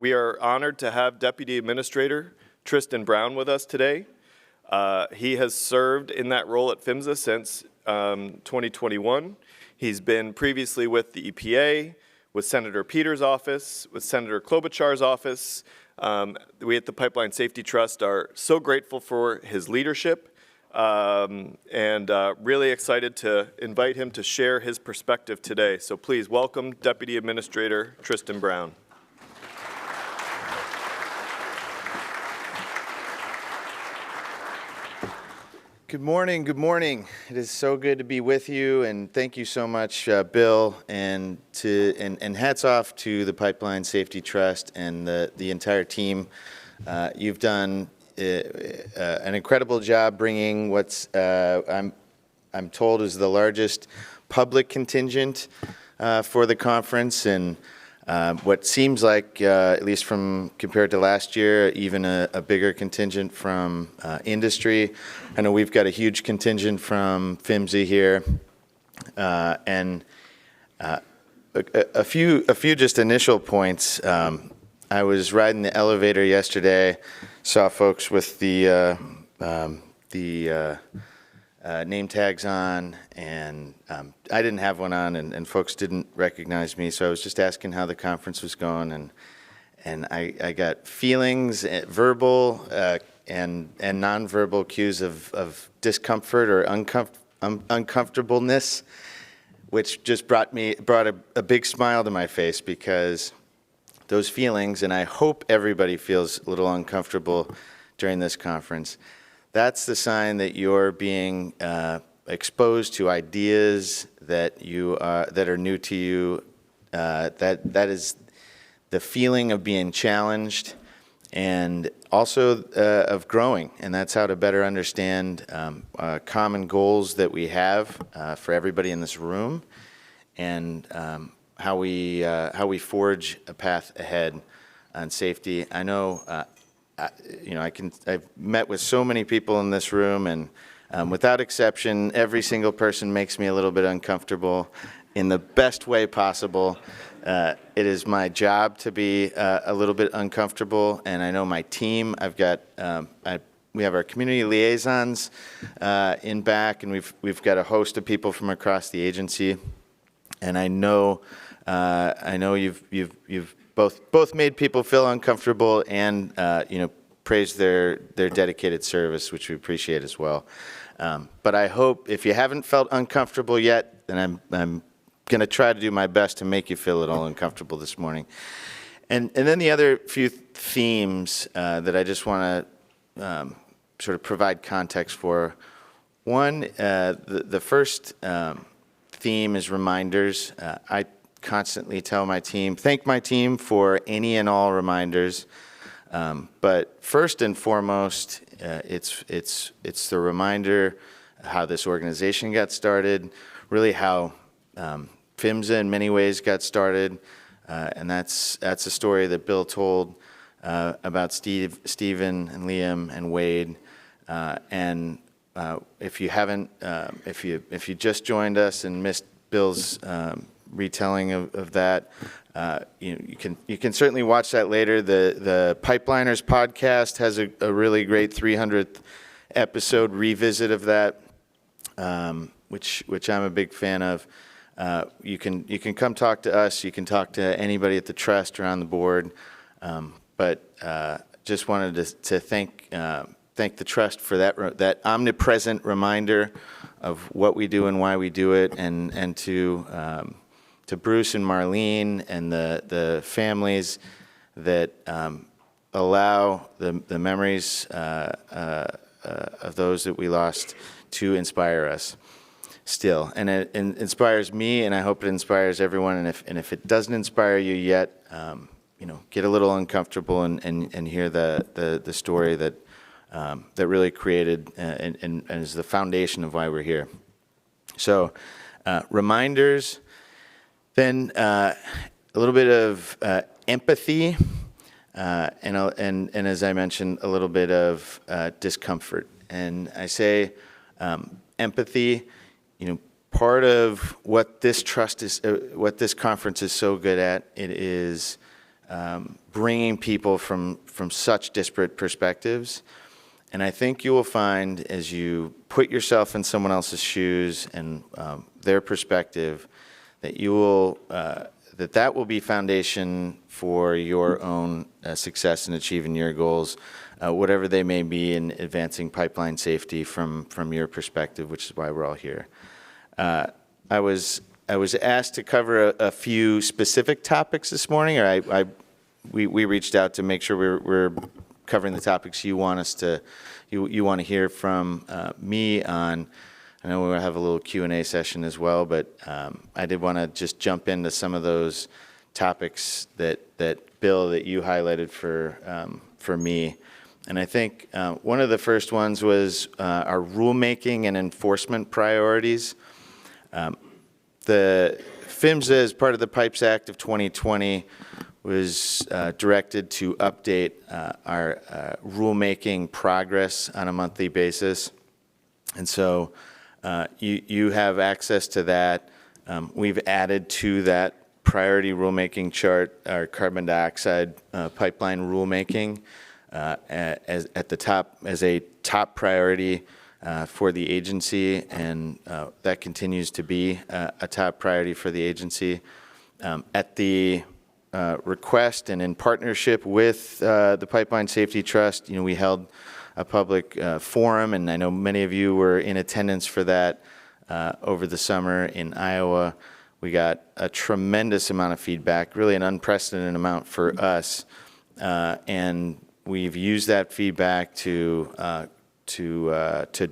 We are honored to have Deputy Administrator Tristan Brown with us today. He has served in that role at PHMSA since 2021. He's been previously with the EPA, with Senator Peters' office, with Senator Klobuchar's office. We at the Pipeline Safety Trust are so grateful for his leadership and really excited to invite him to share his perspective today. So please welcome Deputy Administrator Tristan Brown. Good morning, good morning. It is so good to be with you, and thank you so much, Bill, and hats off to the Pipeline Safety Trust and the entire team. You've done an incredible job bringing what's I'm told is the largest public contingent for the conference, and what seems like, at least from compared to last year, even a bigger contingent from industry. I know we've got a huge contingent from PHMSA here, and a few just initial points. I was riding the elevator yesterday, saw folks with the name tags on, and I didn't have one on, and folks didn't recognize me, so I was just asking how the conference was going, and I got feelings, verbal and nonverbal cues of discomfort or uncomfortableness, which just brought a big smile to my face, because those feelings, and I hope everybody feels a little uncomfortable during this conference, that's the sign that you're being exposed to ideas that are new to you. That is the feeling of being challenged, and also of growing. And that's how to better understand common goals that we have for everybody in this room, and how we forge a path ahead on safety. I know. I've met with so many people in this room, and without exception, every single person makes me a little bit uncomfortable in the best way possible. It is my job to be a little bit uncomfortable, and I know my team. We have our community liaisons in back, and we've got a host of people from across the agency, and I know you've both made people feel uncomfortable and praise their dedicated service, which we appreciate as well. But I hope if you haven't felt uncomfortable yet, then I'm going to try to do my best to make you feel a little uncomfortable this morning. And then the other few themes that I just want to sort of provide context for. One, the first theme is reminders. I constantly tell my team, thank my team for any and all reminders, but first and foremost, it's the reminder how this organization got started, really how PHMSA in many ways got started, and that's a story that Bill told about Stephen and Liam and Wade, and if you haven't, if you just joined us and missed Bill's retelling of that, you can certainly watch that later. The Pipeliners podcast has a really great 300th episode revisit of that, which I'm a big fan of. You can come talk to us. You can talk to anybody at the trust or on the board, but just wanted to thank the trust for that omnipresent reminder of what we do and why we do it, and to Bruce and Marlene and the families that allow the memories of those that we lost to inspire us still. And it inspires me, and I hope it inspires everyone. And if it doesn't inspire you yet, get a little uncomfortable and hear the story that really created and is the foundation of why we're here. So reminders. Then a little bit of empathy, and as I mentioned, a little bit of discomfort. And I say empathy. Part of what this trust is, what this conference is so good at, it is bringing people from such disparate perspectives. And I think you will find as you put yourself in someone else's shoes and their perspective, that you will that will be foundation for your own success in achieving your goals, whatever they may be in advancing pipeline safety from your perspective, which is why we're all here. I was asked to cover a few specific topics this morning, or we reached out to make sure we're covering the topics you want us to you want to hear from me on. I know we'll have a little Q&A session as well, but I did want to just jump into some of those topics that Bill, that you highlighted for me. And I think one of the first ones was our rulemaking and enforcement priorities. The PHMSA, as part of the Pipes Act of 2020, was directed to update our rulemaking progress on a monthly basis. And so you have access to that. We've added to that priority rulemaking chart our carbon dioxide pipeline rulemaking at the top as a top priority for the agency, and that continues to be a top priority for the agency. At the request and in partnership with the Pipeline Safety Trust, we held a public forum, and I know many of you were in attendance for that over the summer in Iowa. We got a tremendous amount of feedback, really an unprecedented amount for us, and we've used that feedback to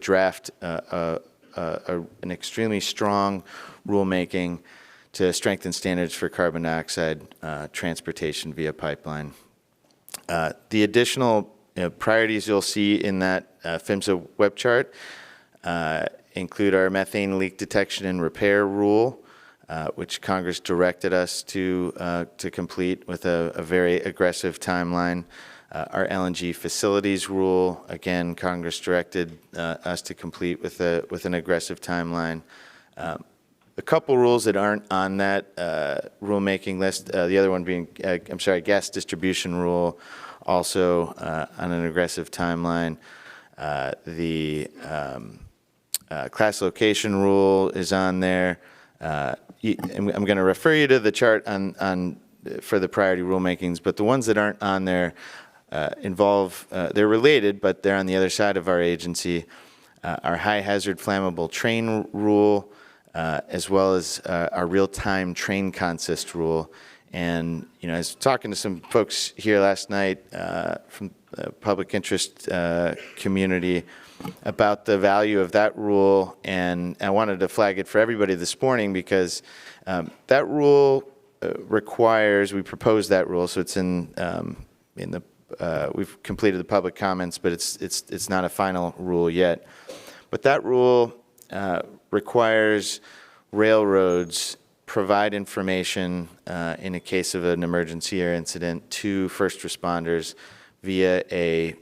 draft an extremely strong rulemaking to strengthen standards for carbon dioxide transportation via pipeline. The additional priorities you'll see in that PHMSA web chart include our methane leak detection and repair rule, which Congress directed us to complete with a very aggressive timeline. Our LNG facilities rule, again, Congress directed us to complete with an aggressive timeline. A couple rules that aren't on that rulemaking list, the other one being, gas distribution rule, also on an aggressive timeline. The class location rule is on there. I'm going to refer you to the chart for the priority rulemakings, but the ones that aren't on there involve, they're related, but they're on the other side of our agency. Our high hazard flammable train rule, as well as our real-time train consist rule. And, I was talking to some folks here last night from the public interest community about the value of that rule, and I wanted to flag it for everybody this morning because that rule requires, we proposed that rule, so it's in the, we've completed the public comments, but it's not a final rule yet. But that rule requires railroads provide information in a case of an emergency or incident to first responders via a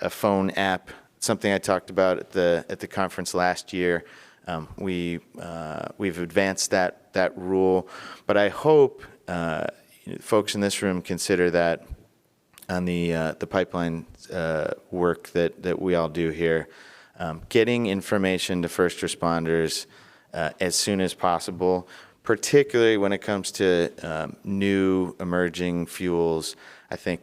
phone app. Something I talked about at the conference last year. We've advanced that rule, but I hope folks in this room consider that on the pipeline work that we all do here. Getting information to first responders as soon as possible, particularly when it comes to new emerging fuels, I think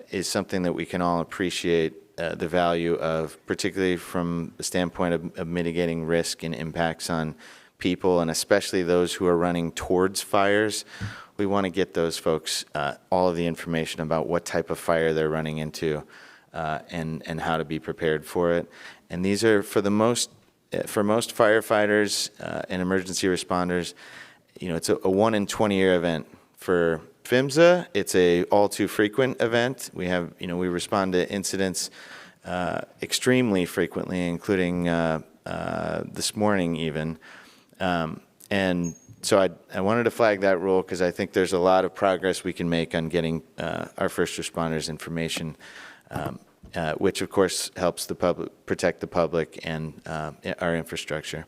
is something that we can all appreciate the value of, particularly from the standpoint of mitigating risk and impacts on people, and especially those who are running towards fires. We want to get those folks all of the information about what type of fire they're running into and how to be prepared for it. And these are, for most firefighters and emergency responders, it's a 1 in 20-year event. For PHMSA, it's a all too frequent event. We have, we respond to incidents extremely frequently, including this morning even. And so I wanted to flag that rule because I think there's a lot of progress we can make on getting our first responders information, which of course helps the public, protect the public and our infrastructure.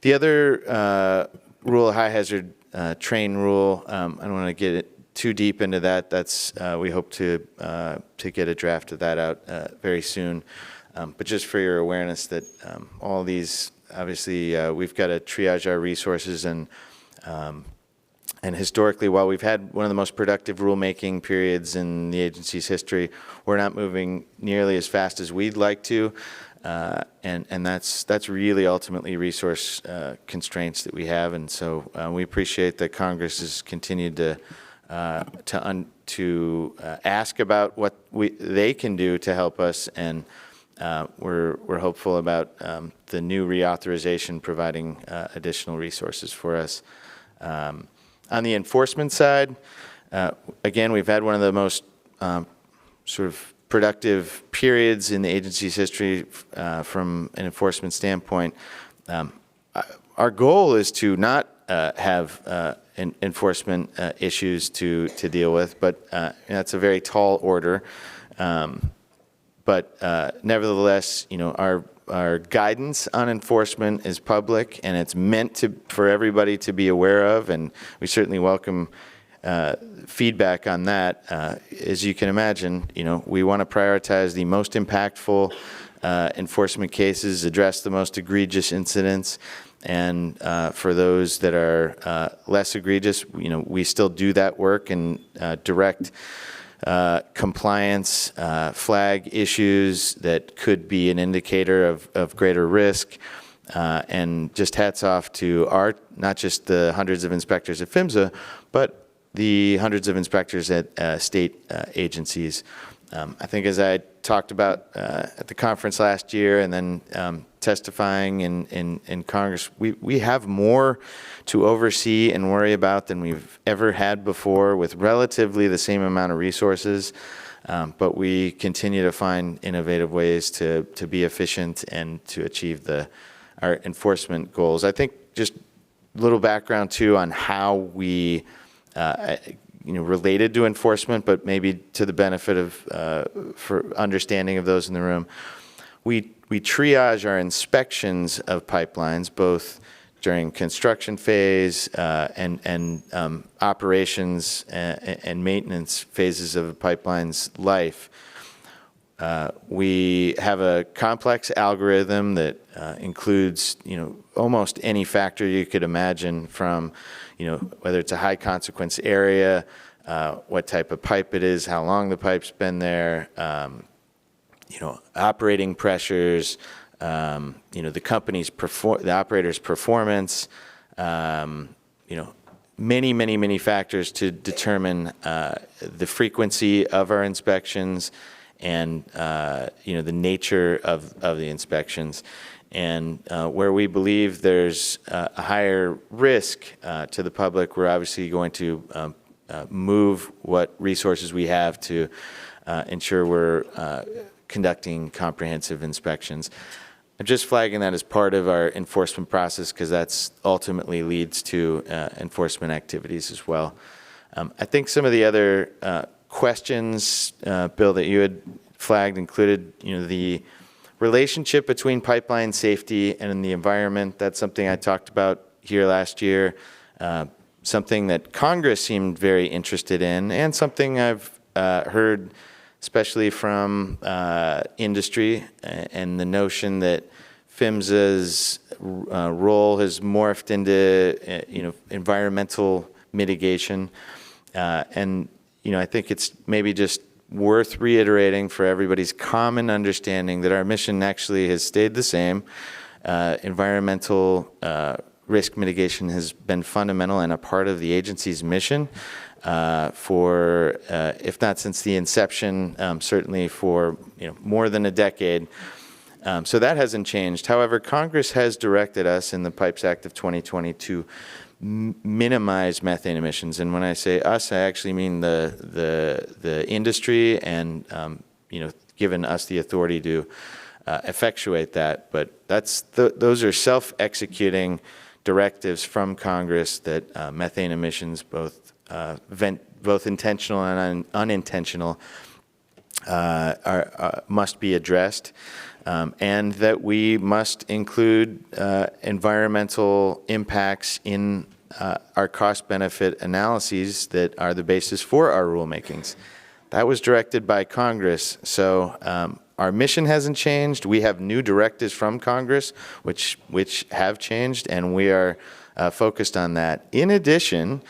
The other rule, high hazard train rule, I don't want to get too deep into that. That's we hope to get a draft of that out very soon. But just for your awareness that all these, obviously, we've got to triage our resources, and historically, while we've had one of the most productive rulemaking periods in the agency's history, we're not moving nearly as fast as we'd like to. And that's really ultimately resource constraints that we have, and so we appreciate that Congress has continued to ask about what they can do to help us, and we're hopeful about the new reauthorization providing additional resources for us. On the enforcement side, again, we've had one of the most sort of productive periods in the agency's history from an enforcement standpoint. Our goal is to not have enforcement issues to deal with, but that's a very tall order. But nevertheless, our guidance on enforcement is public, and it's meant for everybody to be aware of, and we certainly welcome feedback on that. As you can imagine, we want to prioritize the most impactful enforcement cases, address the most egregious incidents, and for those that are less egregious, we still do that work and direct compliance, flag issues that could be an indicator of greater risk. And just hats off to not just the hundreds of inspectors at PHMSA, but the hundreds of inspectors at state agencies. I think, as I talked about at the conference last year, and then testifying in Congress, we have more to oversee and worry about than we've ever had before, with relatively the same amount of resources. But we continue to find innovative ways to be efficient and to achieve our enforcement goals. I think just a little background too on how we related to enforcement, but maybe to the benefit of for understanding of those in the room. We triage our inspections of pipelines, both during construction phase and operations and maintenance phases of a pipeline's life. We have a complex algorithm that includes, almost any factor you could imagine, from, whether it's a high consequence area, what type of pipe it is, how long the pipe's been there, operating pressures, the operator's performance, many factors to determine the frequency of our inspections and the nature of the inspections. And where we believe there's a higher risk to the public, we're obviously going to move what resources we have to ensure we're conducting comprehensive inspections. I'm just flagging that as part of our enforcement process, because that's ultimately leads to enforcement activities as well. I think some of the other questions, Bill, that you had flagged included, the relationship between pipeline safety and the environment. That's something I talked about here last year, something that Congress seemed very interested in, and something I've heard especially from industry, and the notion that PHMSA's role has morphed into environmental mitigation. And I think it's maybe just worth reiterating for everybody's common understanding that our mission actually has stayed the same. Environmental risk mitigation has been fundamental and a part of the agency's mission for, if not since the inception, certainly for more than a decade. So that hasn't changed. However, Congress has directed us in the Pipes Act of 2020 to minimize methane emissions. And when I say us, I actually mean the industry, and given us the authority to effectuate that. But those are self-executing directives from Congress that methane emissions, both intentional and unintentional, must be addressed, and that we must include environmental impacts in our cost-benefit analyses that are the basis for our rulemakings. That was directed by Congress. So our mission hasn't changed. We have new directives from Congress, which have changed, and we are focused on that. In addition,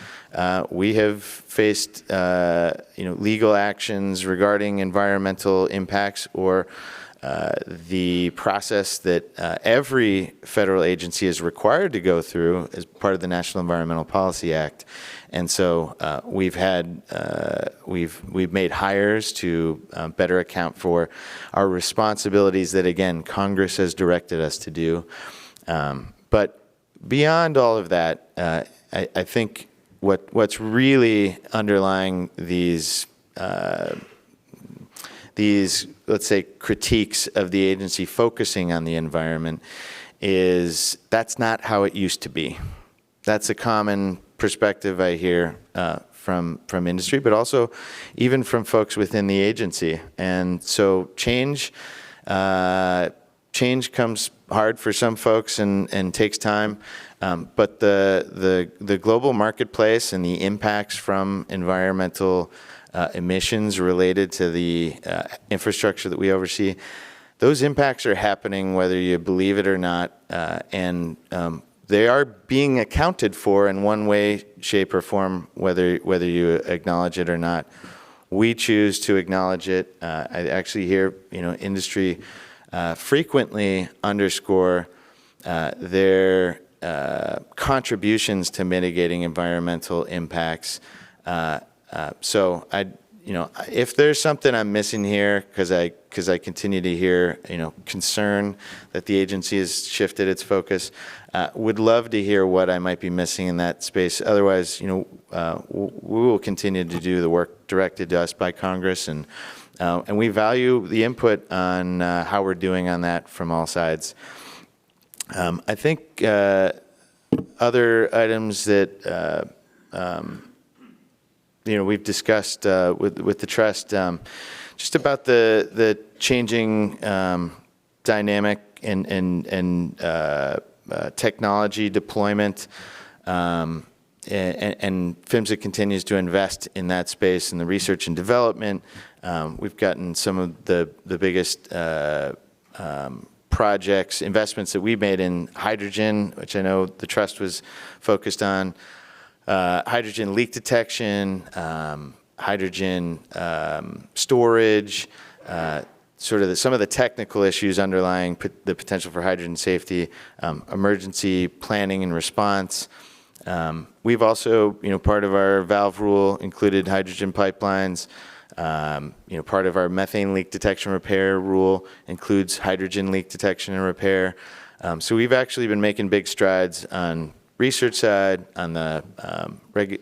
we have faced legal actions regarding environmental impacts or the process that every federal agency is required to go through as part of the National Environmental Policy Act. And so we've made hires to better account for our responsibilities that, again, Congress has directed us to do. But beyond all of that, I think what's really underlying these, let's say, critiques of the agency focusing on the environment is that's not how it used to be. That's a common perspective I hear from industry, but also even from folks within the agency. And so change comes hard for some folks and takes time. But the global marketplace and the impacts from environmental emissions related to the infrastructure that we oversee, those impacts are happening whether you believe it or not, and they are being accounted for in one way, shape, or form, whether you acknowledge it or not. We choose to acknowledge it. I actually hear industry frequently underscore their contributions to mitigating environmental impacts. So if there's something I'm missing here, because I continue to hear concern that the agency has shifted its focus, would love to hear what I might be missing in that space. Otherwise, we will continue to do the work directed to us by Congress, and we value the input on how we're doing on that from all sides. I think other items that we've discussed with the trust, just about the changing dynamic and technology deployment, and PHMSA continues to invest in that space in the research and development. We've gotten some of the biggest projects, investments that we made in hydrogen, which I know the trust was focused on. Hydrogen leak detection, hydrogen storage, sort of some of the technical issues underlying the potential for hydrogen safety, emergency planning and response. We've also, part of our valve rule included hydrogen pipelines. Part of our methane leak detection repair rule includes hydrogen leak detection and repair. So we've actually been making big strides on research side, on the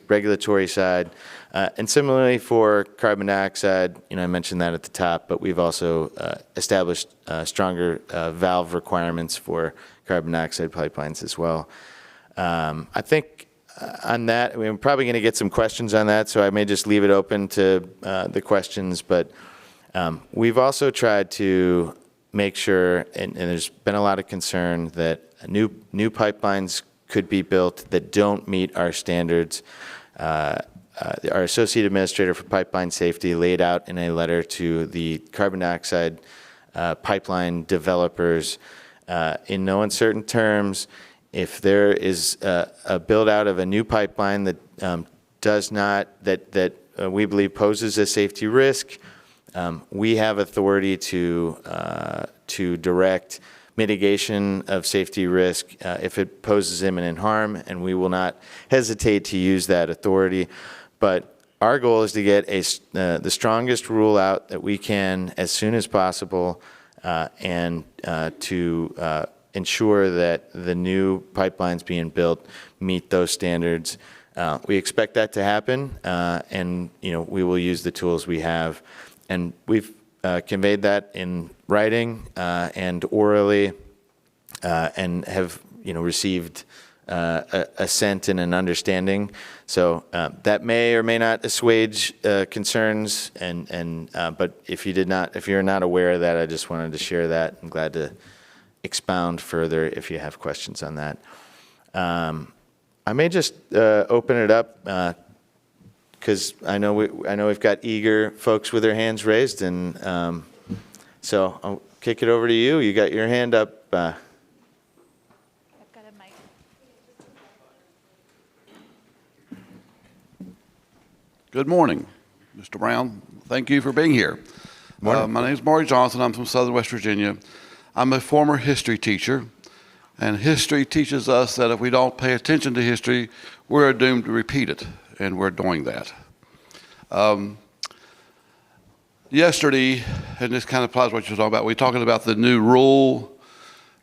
regulatory side, and similarly for carbon dioxide, I mentioned that at the top, but we've also established stronger valve requirements for carbon dioxide pipelines as well. I think on that, we're probably going to get some questions on that, so I may just leave it open to the questions, but we've also tried to make sure, and there's been a lot of concern that new pipelines could be built that don't meet our standards. Our Associate Administrator for Pipeline Safety laid out in a letter to the carbon dioxide pipeline developers in no uncertain terms, if there is a build out of a new pipeline that does not, that we believe poses a safety risk, we have authority to direct mitigation of safety risk if it poses imminent harm, and we will not hesitate to use that authority. But our goal is to get the strongest rule out that we can as soon as possible, and to ensure that the new pipelines being built meet those standards. We expect that to happen, and we will use the tools we have. And we've conveyed that in writing and orally, and have received assent and an understanding. So that may or may not assuage concerns. But if you're not aware of that, I just wanted to share that. I'm glad to expound further if you have questions on that. I may just open it up because I know we've got eager folks with their hands raised, and so I'll kick it over to you. You got your hand up. I've got a mic. Good morning, Mr. Brown. Thank you for being here. Morning. My name is Maury Johnson. I'm from Southern West Virginia. I'm a former history teacher, and history teaches us that if we don't pay attention to history, we're doomed to repeat it, and we're doing that. Yesterday, and this kind of applies to what you're talking about, we're talking about the new rule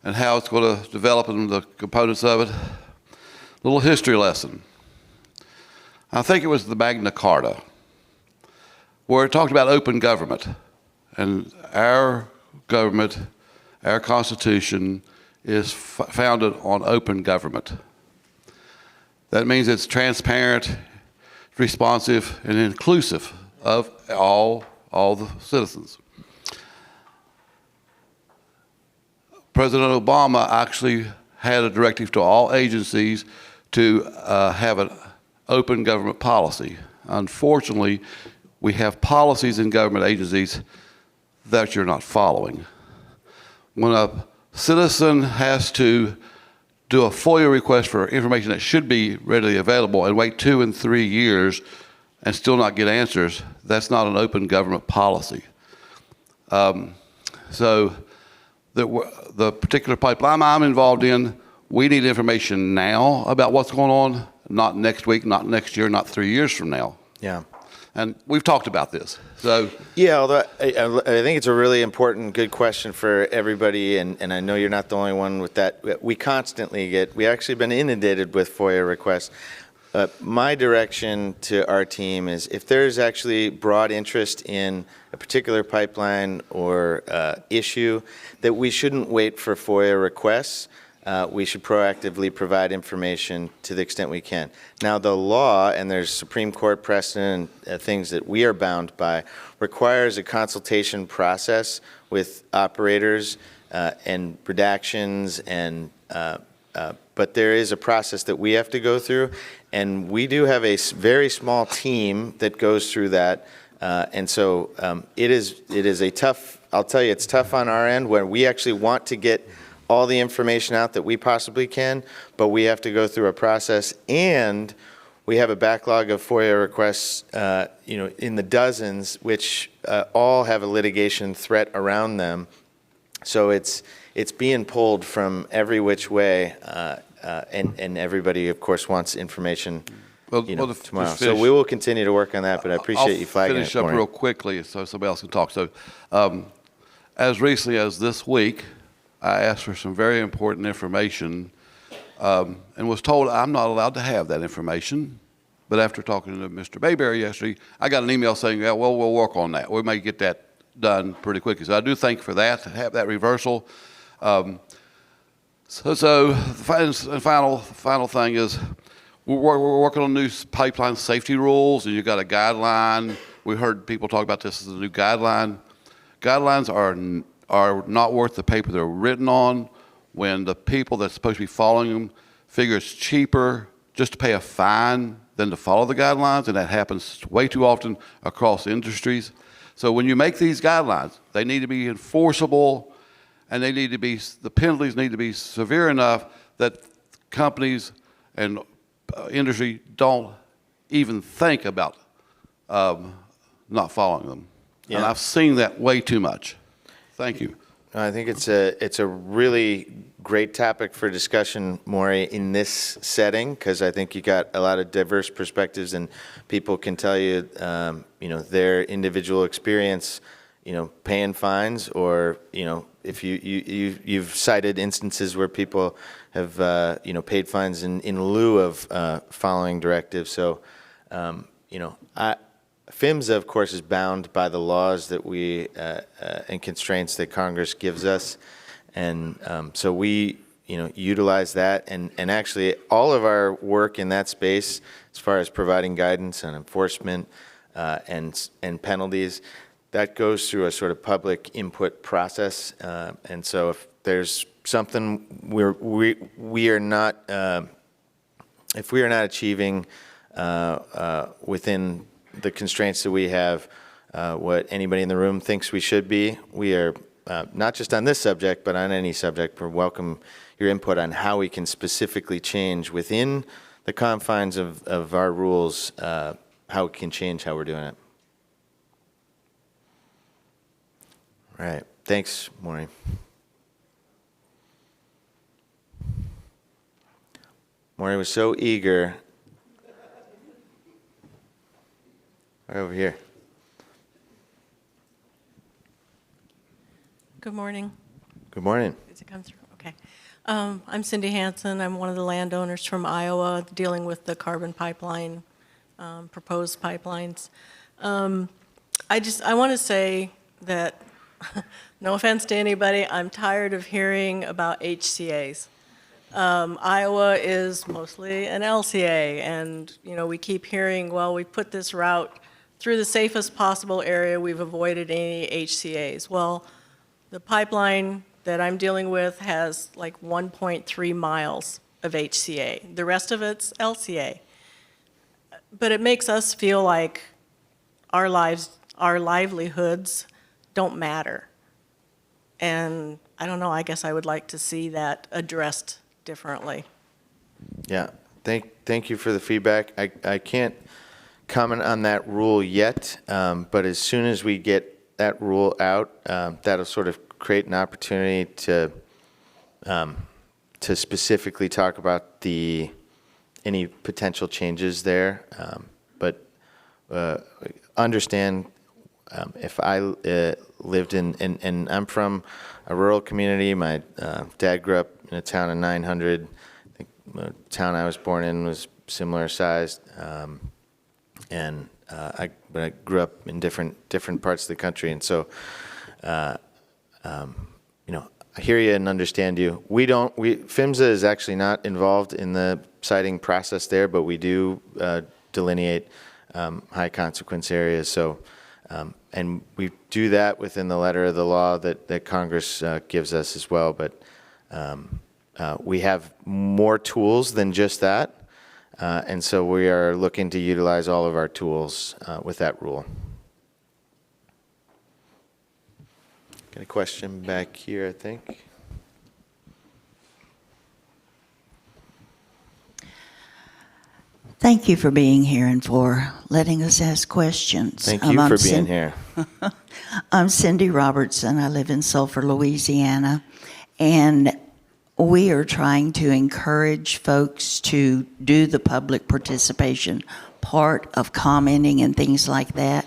and how it's going to develop and the components of it. Little history lesson. I think it was the Magna Carta, where it talked about open government. And our government, our Constitution, is founded on open government. That means it's transparent, responsive, and inclusive of all the citizens. President Obama actually had a directive to all agencies to have an open government policy. Unfortunately, we have policies in government agencies that you're not following. When a citizen has to do a FOIA request for information that should be readily available and wait 2 and 3 years and still not get answers, that's not an open government policy. So the particular pipeline I'm involved in, we need information now about what's going on, not next week, not next year, not 3 years from now. Yeah. And we've talked about this. So Yeah, although I think it's a really important, good question for everybody, and I know you're not the only one with that. We constantly we actually been inundated with FOIA requests. My direction to our team is if there's actually broad interest in a particular pipeline or issue, that we shouldn't wait for FOIA requests. We should proactively provide information to the extent we can. Now, the law, and there's Supreme Court precedent and things that we are bound by, requires a consultation process with operators and redactions, and but there is a process that we have to go through, and we do have a very small team that goes through that, and so it is a tough. I'll tell you, it's tough on our end where we actually want to get all the information out that we possibly can, but we have to go through a process, and we have a backlog of FOIA requests, in the dozens, which all have a litigation threat around them. So it's being pulled from every which way, and everybody, of course, wants information. Tomorrow. So we will continue to work on that, but I appreciate you flagging it. I'll finish up real quickly so somebody else can talk. So, as recently as this week, I asked for some very important information and was told I'm not allowed to have that information. But after talking to Mr. Bayberry yesterday, I got an email saying, yeah, well, we'll work on that. We may get that done pretty quickly. So I do thank you for that, to have that reversal. So the final thing is we're working on new pipeline safety rules, and you've got a guideline. We heard people talk about this as a new guideline. Guidelines are not worth the paper they're written on when the people that's supposed to be following them figure it's cheaper just to pay a fine than to follow the guidelines, and that happens way too often across industries. So when you make these guidelines, they need to be enforceable, and the penalties need to be severe enough that companies and industry don't even think about not following them. Yeah. And I've seen that way too much. Thank you. I think it's a really great topic for discussion, Maury, in this setting, because I think you got a lot of diverse perspectives, and people can tell you, their individual experience, paying fines, or if you've cited instances where people have paid fines in lieu of following directives. So, PHMSA, of course, is bound by the laws that we and constraints that Congress gives us, and so we, utilize that, and actually all of our work in that space, as far as providing guidance on enforcement and penalties, that goes through a sort of public input process, and so if there's something we are not if we are not achieving within the constraints that we have what anybody in the room thinks we should be, we are not just on this subject, but on any subject, we welcome your input on how we can specifically change within the confines of our rules, how we can change how we're doing it. All right. Thanks, Maureen. Maureen was so eager. Right over here. Good morning. Good morning. Does it come through? Okay. I'm Cindy Hansen. I'm one of the landowners from Iowa dealing with the carbon pipeline, proposed pipelines. I want to say that, no offense to anybody, I'm tired of hearing about HCAs. Iowa is mostly an LCA, and we keep hearing, well, we put this route through the safest possible area, we've avoided any HCAs. Well, the pipeline that I'm dealing with has like 1.3 miles of HCA. The rest of it's LCA. But it makes us feel like our livelihoods don't matter. And I don't know, I guess I would like to see that addressed differently. Yeah. Thank you for the feedback. I can't comment on that rule yet, but as soon as we get that rule out, that'll sort of create an opportunity to specifically talk about any potential changes there. But understand if I lived and I'm from a rural community. My dad grew up in a town of 900. I think the town I was born in was similar sized. But I grew up in different parts of the country, and so, I hear you and understand you. PHMSA is actually not involved in the siting process there, but we do delineate high consequence areas. So, and we do that within the letter of the law that Congress gives us as well. But we have more tools than just that. And so we are looking to utilize all of our tools with that rule. Got a question back here, I think. Thank you for being here and for letting us ask questions. Thank you for being here. I'm Cindy Robertson. I live in Sulphur, Louisiana. And we are trying to encourage folks to do the public participation part of commenting and things like that.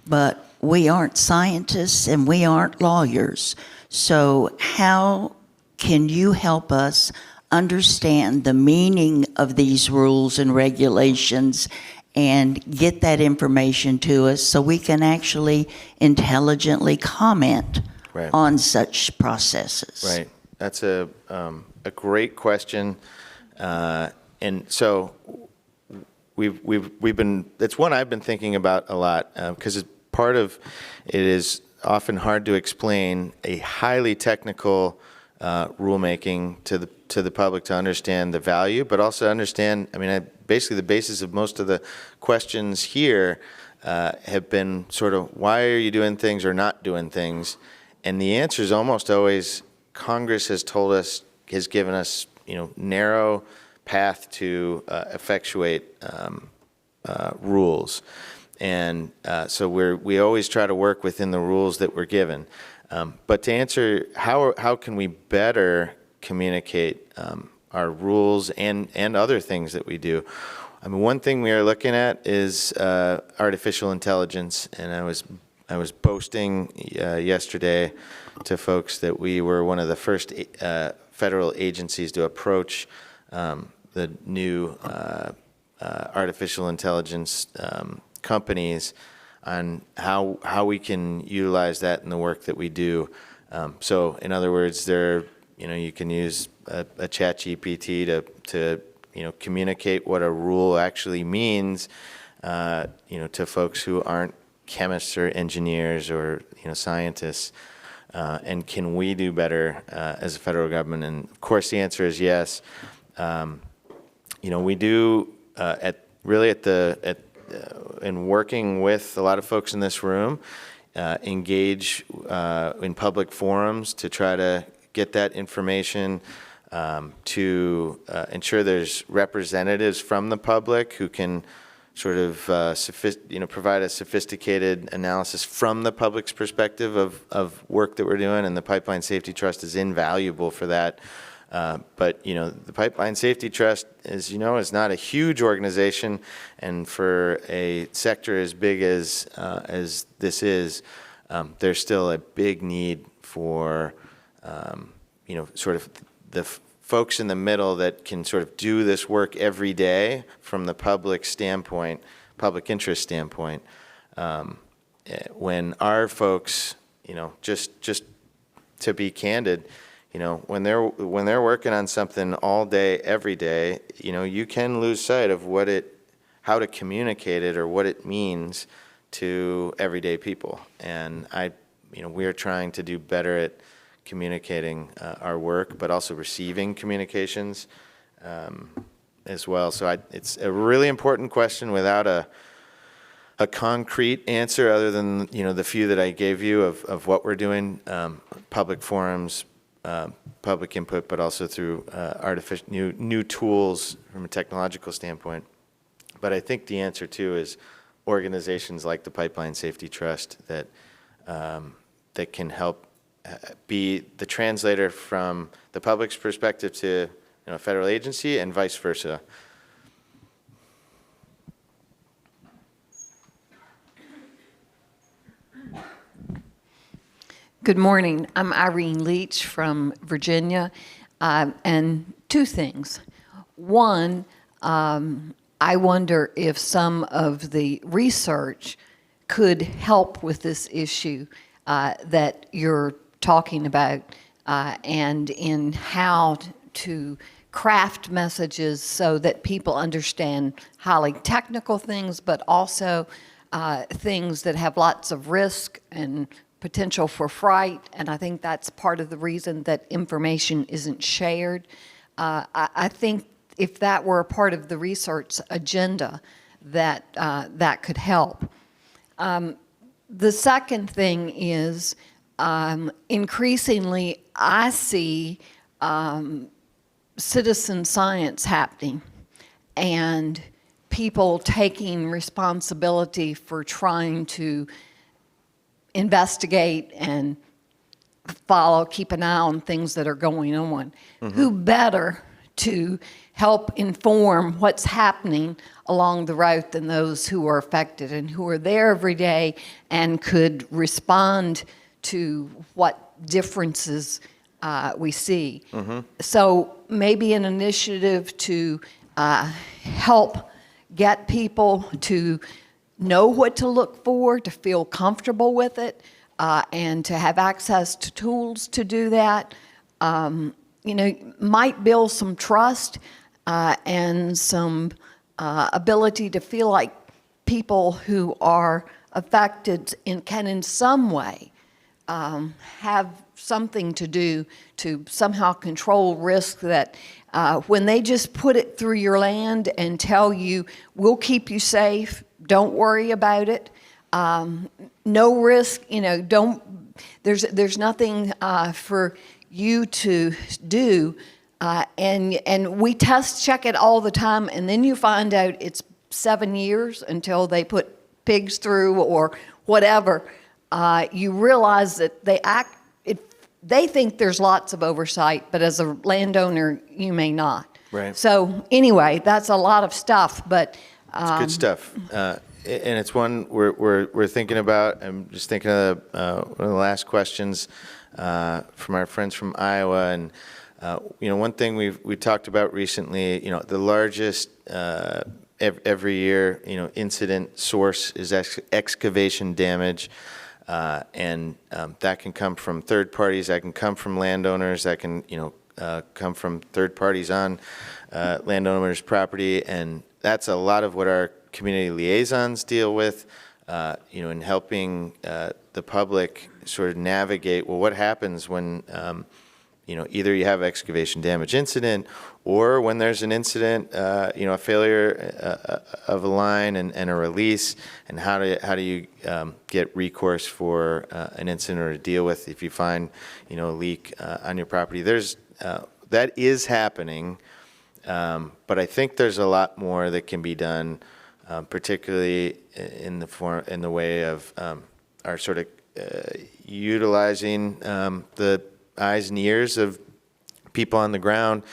But we aren't scientists and we aren't lawyers. So how can you help us understand the meaning of these rules and regulations and get that information to us so we can actually intelligently comment on such processes? Right. That's a great question, and so we've been. It's one I've been thinking about a lot because part of it is often hard to explain a highly technical rulemaking to the public to understand the value, but also understand. I mean, basically the basis of most of the questions here have been sort of why are you doing things or not doing things, and the answer is almost always. Congress has told us, has given us, narrow path to effectuate rules, and so we always try to work within the rules that we're given. But to answer how can we better communicate our rules and other things that we do? I mean, one thing we are looking at is artificial intelligence, and I was boasting yesterday to folks that we were one of the first federal agencies to approach the new artificial intelligence companies on how we can utilize that in the work that we do. So, in other words, you can use a chat GPT to communicate what a rule actually means, to folks who aren't chemists or engineers or scientists. And can we do better as a federal government? And of course, the answer is yes. we do in working with a lot of folks in this room, engage in public forums to try to get that information, to ensure there's representatives from the public who can sort of provide a sophisticated analysis from the public's perspective of work that we're doing, and the Pipeline Safety Trust is invaluable for that. But the Pipeline Safety Trust, as you know, is not a huge organization, and for a sector as big as this is, there's still a big need for sort of the folks in the middle that can sort of do this work every day from the public standpoint, public interest standpoint. When our folks, just to be candid, when they're working on something all day, every day, you can lose sight of how to communicate it or what it means to everyday people. And we are trying to do better at communicating our work, but also receiving communications as well. So it's a really important question without a concrete answer other than the few that I gave you of what we're doing, public forums, public input, but also through new tools from a technological standpoint. But I think the answer too is organizations like the Pipeline Safety Trust that can help be the translator from the public's perspective to a federal agency and vice versa. Good morning. I'm Irene Leach from Virginia, and two things. One, I wonder if some of the research could help with this issue that you're talking about, and in how to craft messages so that people understand highly technical things, but also things that have lots of risk and potential for fright, and I think that's part of the reason that information isn't shared. I think if that were a part of the research agenda, that could help. The second thing is increasingly I see citizen science happening and people taking responsibility for trying to investigate and keep an eye on things that are going on. Mm-hmm. Who better to help inform what's happening along the route than those who are affected and who are there every day and could respond to what differences we see. Mm-hmm. So maybe an initiative to help get people to know what to look for, to feel comfortable with it, and to have access to tools to do that, might build some trust and some ability to feel like people who are affected can in some way have something to do to somehow control risk that when they just put it through your land and tell you, we'll keep you safe, don't worry about it. No risk, there's nothing for you to do. And we check it all the time, and then you find out it's 7 years until they put pigs through or whatever. You realize that they think there's lots of oversight, but as a landowner, you may not. Right. So anyway, that's a lot of stuff, but it's good stuff, and it's one we're thinking about. I'm just thinking of one of the last questions from our friends from Iowa, and one thing we talked about recently. The largest every year incident source is excavation damage, and that can come from third parties, that can come from landowners, that can come from third parties on landowners' property, and that's a lot of what our community liaisons deal with, in helping the public sort of navigate, well, what happens when either you have excavation damage incident, or when there's an incident, a failure of a line and a release, and how do you get recourse for an incident or to deal with if you find, a leak on your property. That is happening, but I think there's a lot more that can be done, particularly in the way of our sort of utilizing the eyes and ears of people on the ground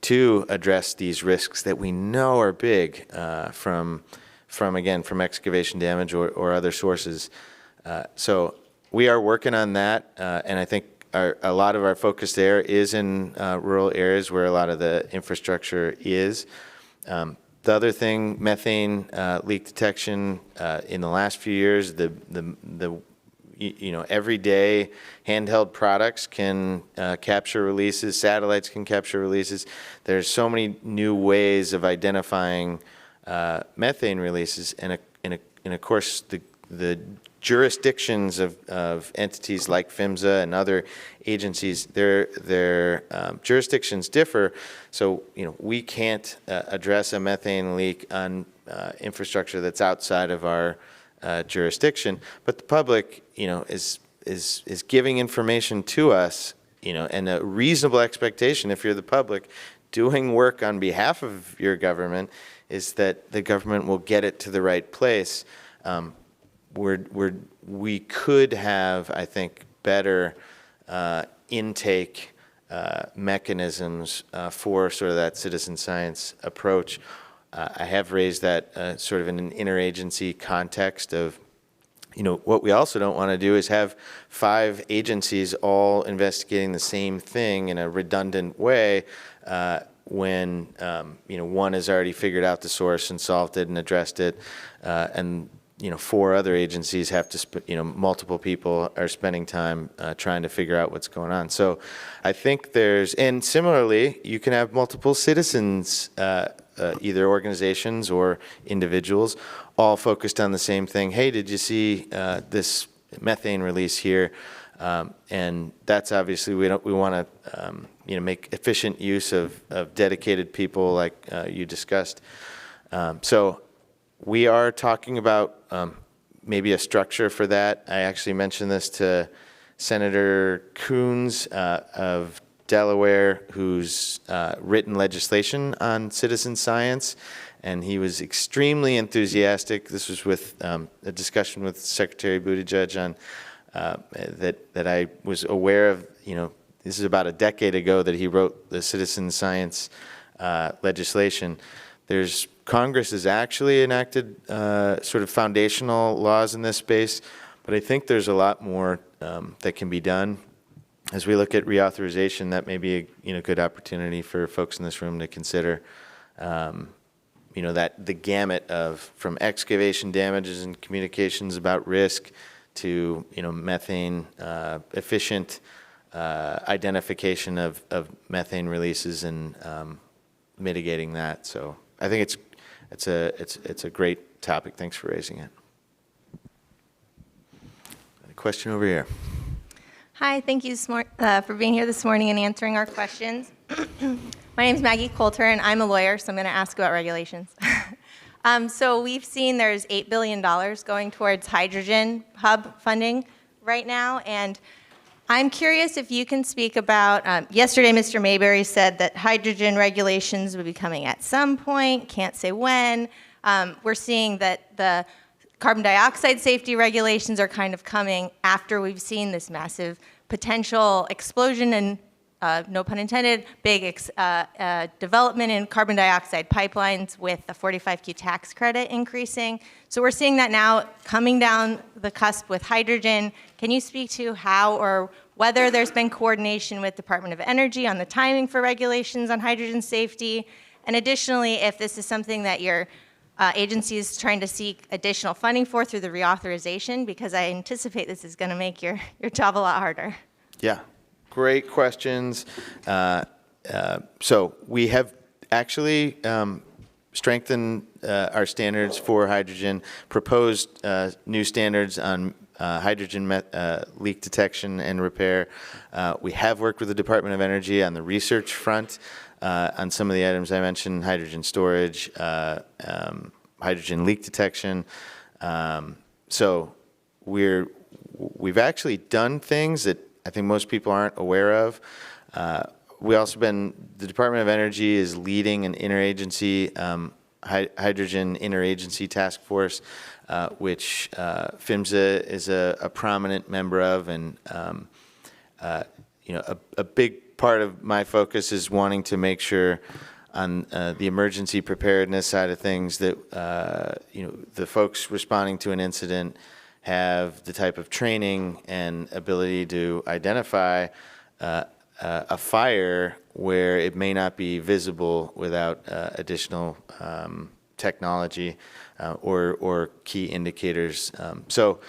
to address these risks that we know are big from excavation damage or other sources. So we are working on that, and I think a lot of our focus there is in rural areas where a lot of the infrastructure is. The other thing, methane leak detection, in the last few years, everyday handheld products can capture releases, satellites can capture releases. There's so many new ways of identifying methane releases, and of course the jurisdictions of entities like PHMSA and other agencies, their jurisdictions differ. So we can't address a methane leak on infrastructure that's outside of our jurisdiction, but the public, is giving information to us, and a reasonable expectation, if you're the public doing work on behalf of your government, is that the government will get it to the right place. We could have, I think, better intake mechanisms for sort of that citizen science approach. I have raised that sort of in an interagency context of, what we also don't want to do is have 5 agencies all investigating the same thing in a redundant way when, one has already figured out the source and solved it and addressed it, and 4 other agencies have to, multiple people are spending time trying to figure out what's going on. So I think and similarly, you can have multiple citizens, either organizations or individuals, all focused on the same thing. Hey, did you see this methane release here? And that's obviously, we want to, make efficient use of dedicated people like you discussed. So we are talking about maybe a structure for that. I actually mentioned this to Senator Coons of Delaware, who's written legislation on citizen science, and he was extremely enthusiastic. This was with a discussion with Secretary Buttigieg on that I was aware of. This is about a decade ago that he wrote the citizen science legislation. Congress has actually enacted sort of foundational laws in this space, but I think there's a lot more that can be done. As we look at reauthorization, that may be a good opportunity for folks in this room to consider. That the gamut from excavation damages and communications about risk to methane efficient identification of methane releases and mitigating that. So I think it's a great topic. Thanks for raising it. A question over here. Hi, thank you for being here this morning and answering our questions. My name is Maggie Coulter, and I'm a lawyer, so I'm going to ask about regulations. So we've seen there's $8 billion going towards hydrogen hub funding right now, and I'm curious if you can speak about, yesterday Mr. Mayberry said that hydrogen regulations would be coming at some point, can't say when. We're seeing that the carbon dioxide safety regulations are kind of coming after we've seen this massive potential explosion and, no pun intended, big development in carbon dioxide pipelines with the 45Q tax credit increasing. So we're seeing that now coming down the cusp with hydrogen. Can you speak to how or whether there's been coordination with Department of Energy on the timing for regulations on hydrogen safety? And additionally, if this is something that your agency is trying to seek additional funding for through the reauthorization, because I anticipate this is going to make your job a lot harder. Yeah, great questions. So we have actually strengthened our standards for hydrogen, proposed new standards on hydrogen leak detection and repair. We have worked with the Department of Energy on the research front on some of the items I mentioned: hydrogen storage, hydrogen leak detection. So we've actually done things that I think most people aren't aware of. The Department of Energy is leading an interagency, hydrogen interagency task force, which PHMSA is a prominent member of, and a big part of my focus is wanting to make sure on the emergency preparedness side of things that the folks responding to an incident have the type of training and ability to identify a fire where it may not be visible without additional technology or key indicators. So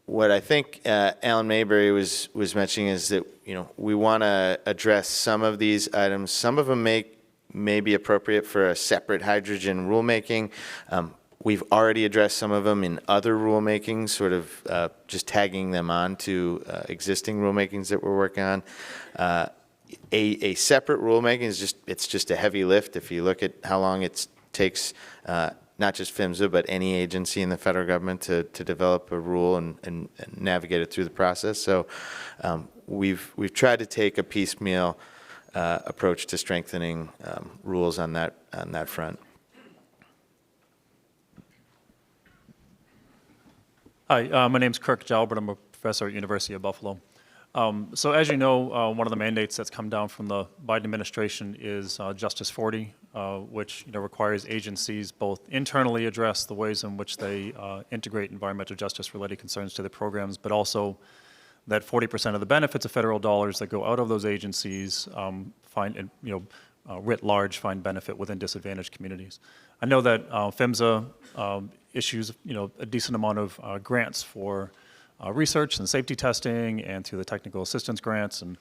what I think Alan Mayberry was mentioning is that we want to address some of these items. Some of them may be appropriate for a separate hydrogen rulemaking. We've already addressed some of them in other rulemakings, sort of just tagging them on to existing rulemakings that we're working on. A separate rulemaking it's just a heavy lift. If you look at how long it takes, not just PHMSA, but any agency in the federal government to develop a rule and navigate it through the process. So we've tried to take a piecemeal approach to strengthening rules on that front. Hi, my name's Kirk Jalbert. I'm a professor at University of Buffalo. So as you know, one of the mandates that's come down from the Biden administration is Justice 40, which requires agencies both internally address the ways in which they integrate environmental justice-related concerns to their programs, but also that 40% of the benefits of federal dollars that go out of those agencies writ large find benefit within disadvantaged communities. I know that PHMSA issues a decent amount of grants for research and safety testing and through the technical assistance grants. And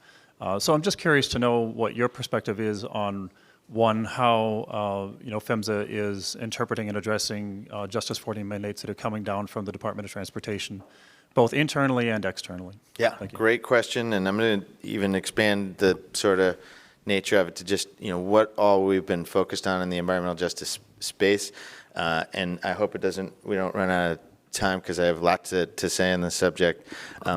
so I'm just curious to know what your perspective is on, one, how PHMSA is interpreting and addressing Justice 40 mandates that are coming down from the Department of Transportation, both internally and externally. Yeah, great question, and I'm going to even expand the sort of nature of it to just what all we've been focused on in the environmental justice space, and I hope we don't run out of time because I have a lot to say on this subject.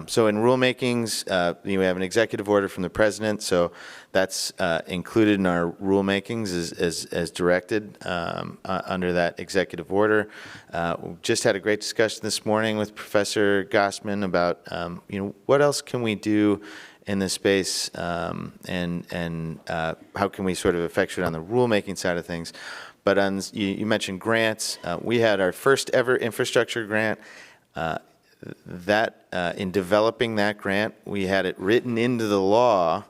So in rulemakings, we have an executive order from the president, so that's included in our rulemakings as directed under that executive order. We just had a great discussion this morning with Professor Gossman about what else can we do in this space, and how can we sort of effectuate on the rulemaking side of things. But you mentioned grants. We had our first ever infrastructure grant. In developing that grant, we had it written into the law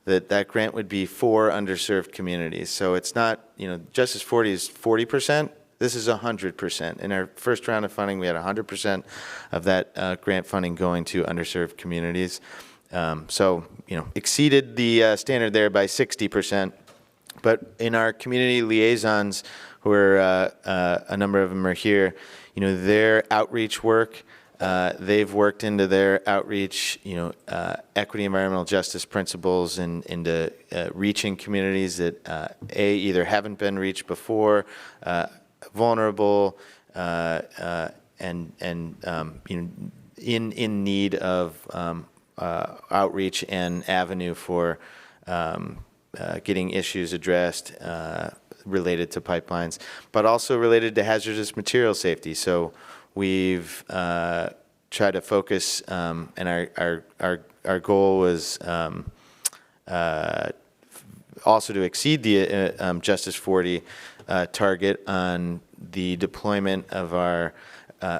that grant would be for underserved communities. So it's not, Justice 40 is 40%. This is 100%. In our first round of funding, we had 100% of that grant funding going to underserved communities. So, exceeded the standard there by 60%. But in our community liaisons, who are a number of them are here, their outreach work, they've worked into their outreach, equity, environmental justice principles into reaching communities that either haven't been reached before, vulnerable, and in need of outreach and avenue for getting issues addressed related to pipelines, but also related to hazardous material safety. So we've tried to focus, and our goal was also to exceed the Justice 40 target on the deployment of our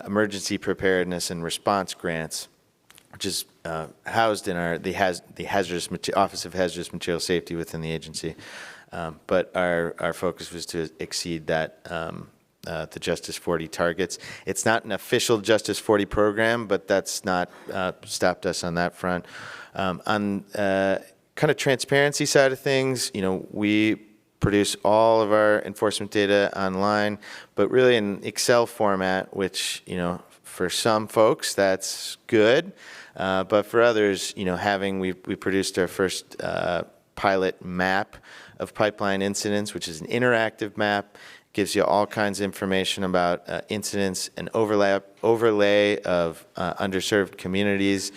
emergency preparedness and response grants, which is housed in the Office of Hazardous Material Safety within the agency. But our focus was to exceed that, the Justice 40 targets. It's not an official Justice 40 program, but that's not stopped us on that front. On kind of transparency side of things, we produce all of our enforcement data online, but really in Excel format, which, For some folks, that's good, but for others, we produced our first pilot map of pipeline incidents, which is an interactive map. Gives you all kinds of information about incidents and overlay of underserved communities,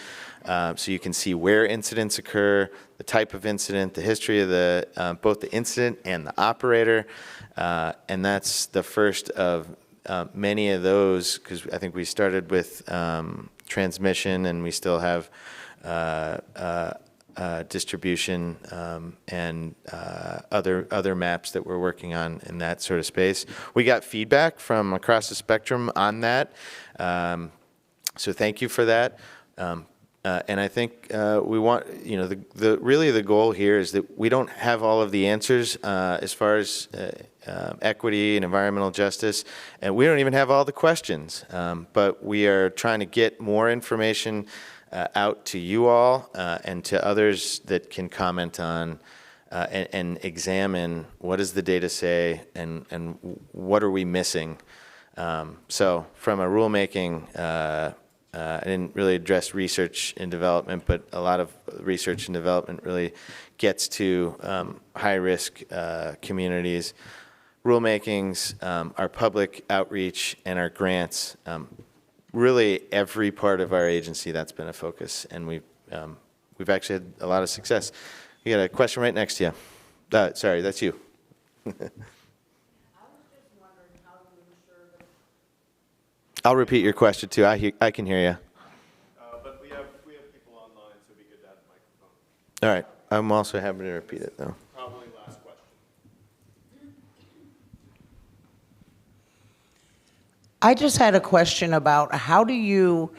so you can see where incidents occur, the type of incident, the history of both the incident and the operator, and that's the first of many of those, because I think we started with transmission, and we still have distribution and other maps that we're working on in that sort of space. We got feedback from across the spectrum on that, so thank you for that. And I think we want, really the goal here is that we don't have all of the answers as far as equity and environmental justice, and we don't even have all the questions, but we are trying to get more information out to you all and to others that can comment on and examine what does the data say and what are we missing. So from a rulemaking, I didn't really address research and development, but a lot of research and development really gets to high-risk communities. Rulemakings, our public outreach, and our grants. Really, every part of our agency, that's been a focus, and we've actually had a lot of success. You got a question right next to you. Sorry, that's you. I'll repeat your question too. I can hear you. But we have people online, so it'd be good to have a microphone. All right. I'm also happy to repeat it though. Probably last question. I just had a question about how do you,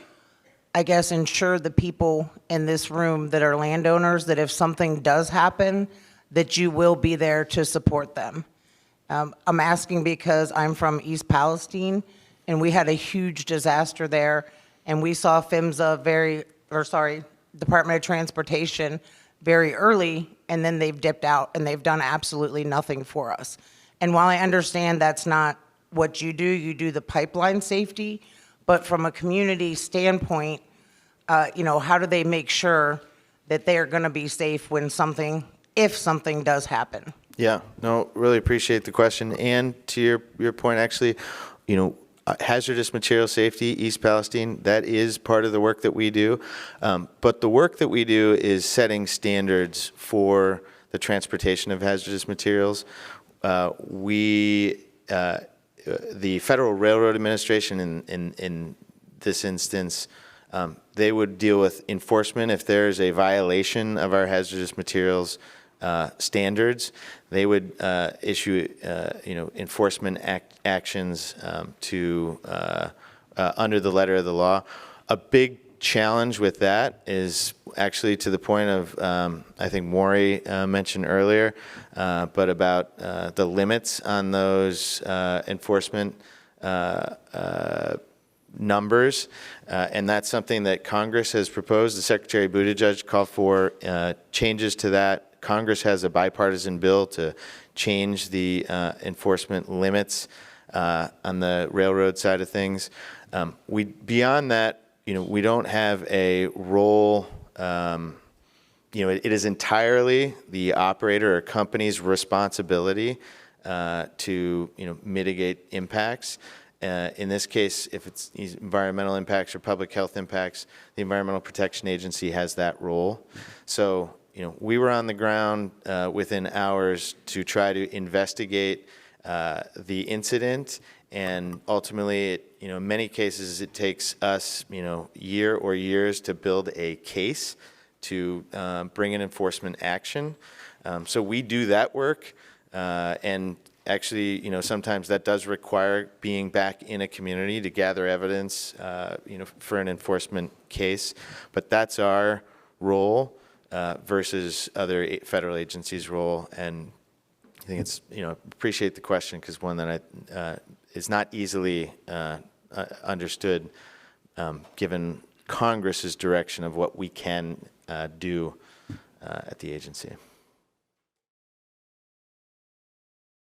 I guess, ensure the people in this room that are landowners that if something does happen, that you will be there to support them? I'm asking because I'm from East Palestine, and we had a huge disaster there, and we saw PHMSA Department of Transportation very early, and then they've dipped out, and they've done absolutely nothing for us. And while I understand that's not what you do the pipeline safety, but from a community standpoint, how do they make sure that they're gonna be safe if something does happen? Yeah, no, really appreciate the question. And to your point, actually, hazardous material safety, East Palestine, that is part of the work that we do. But the work that we do is setting standards for the transportation of hazardous materials. The Federal Railroad Administration in this instance, they would deal with enforcement if there's a violation of our hazardous materials standards. They would issue enforcement actions to under the letter of the law. A big challenge with that is actually to the point of I think Maury mentioned earlier, but about the limits on those enforcement numbers, and that's something that Congress has proposed. The Secretary Buttigieg called for changes to that. Congress has a bipartisan bill to change the enforcement limits on the railroad side of things. Beyond that, we don't have a role. It is entirely the operator or company's responsibility to mitigate impacts. In this case, if it's environmental impacts or public health impacts, the Environmental Protection Agency has that role. So we were on the ground within hours to try to investigate the incident, and ultimately, in many cases, it takes us, year or years to build a case to bring an enforcement action. So we do that work, and actually, sometimes that does require being back in a community to gather evidence, for an enforcement case. But that's our role versus other federal agencies' role, and I think it's appreciate the question because one that is not easily understood, given Congress's direction of what we can do at the agency.